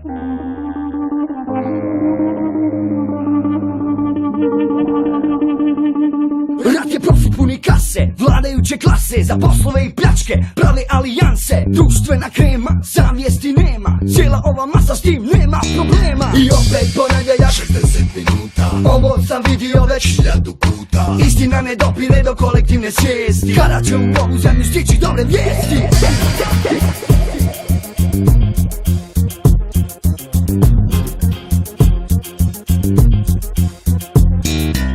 Rat je profit puni kase, vladajuće klase za poslove i pljačke prave alijanse. Društvena krema, savjesti nema, cijela ova masa s tim nema problema. I opet ponedjeljak 60 minuta, ovo sam vidio već 1000 puta. Istina ne dopire do kolektivne svijesti, kada će u ovu zemlju stići dobre vijesti.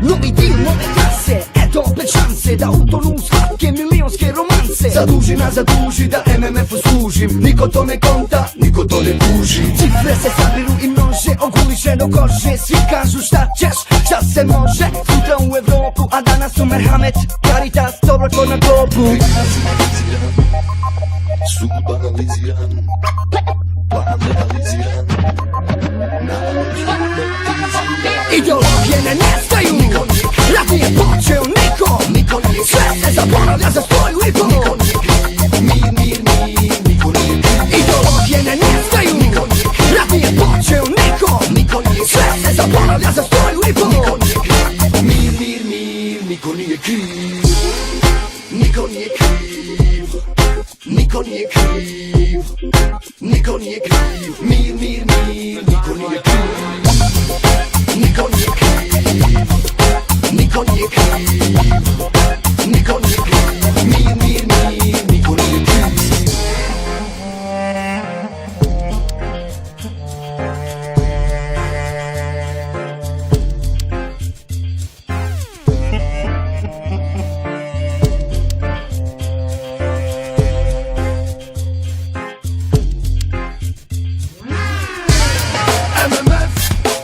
Novi dil, nove klase, eto opet šanse da utonu u slatke milionske romanse. Zaduži nas zaduži da MMF-u služim, niko to ne konta, niko to ne kuži. Cifre se sabiru i množe, oguliše do kože. Svi kažu šta ćeš, šta se može. Sutra u Evropu, a danas u Merhamet. Caritas, dobrotvorna na globu. Analiziran, sud banaliziran, plan realiziran, narod hipnotiziran. Ideologije ne nestaju, rat nije počeo niko. Sve se zaboravlja za svoju i pol. Niko nije kriv, mir, mir, mir, niko nije kriv. Ideologije ne nestaju, rat nije počeo niko. Sve se zaboravlja za svoju i pol. Niko nije kriv, mir, mir, mir, niko nije kriv. Niko nije kriv, niko nije kriv, niko nije kriv. Mir, mir, mir, niko nije kriv. Niko nije kriv, niko nije kriv, niko nije kriv. Mir, mir, mir, niko nije kriv. MMF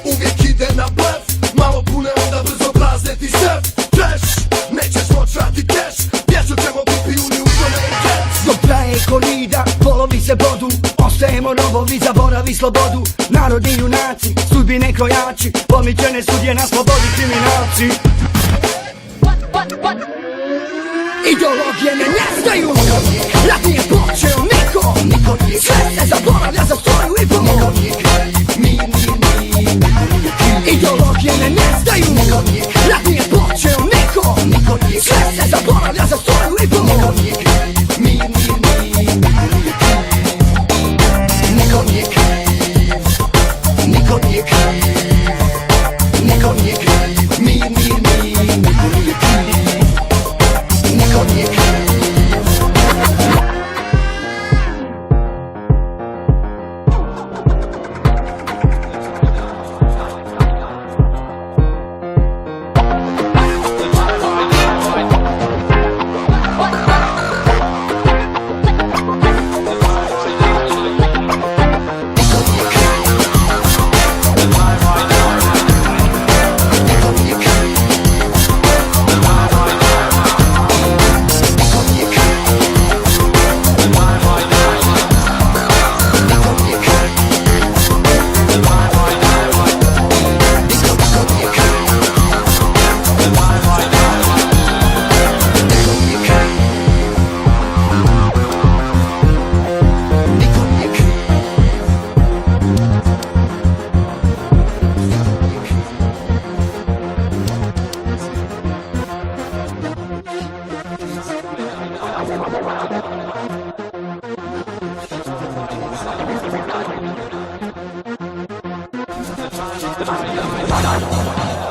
uvijek ide na blef, malo pune onda brzo prazne ti sef. Trash, nećeš moć vrati cash, pjeću ćemo biti uni u tome i cash. Dok traje korida, polovi se bodu, ostajemo robovi, zaboravi slobodu. Narodni junaci, sudbine krojači, pomičene sudje na slobodi kriminalci. Ideologije ne nestaju, rat nije počeo niko. Sve se zaboravlja za svoju i pol. Niko nije kriv, mir, mir, mir, niko nije kriv. Ideologije ne nestaju, rat nije počeo niko. Sve se zaboravlja za svoju i pol. Niko nije kriv, mir, mir, mir, niko nije kriv. Niko nije kriv, niko nije kriv, niko nije kriv. Mir, mir, mir, niko nije kriv. Niko nije kriv. Bye.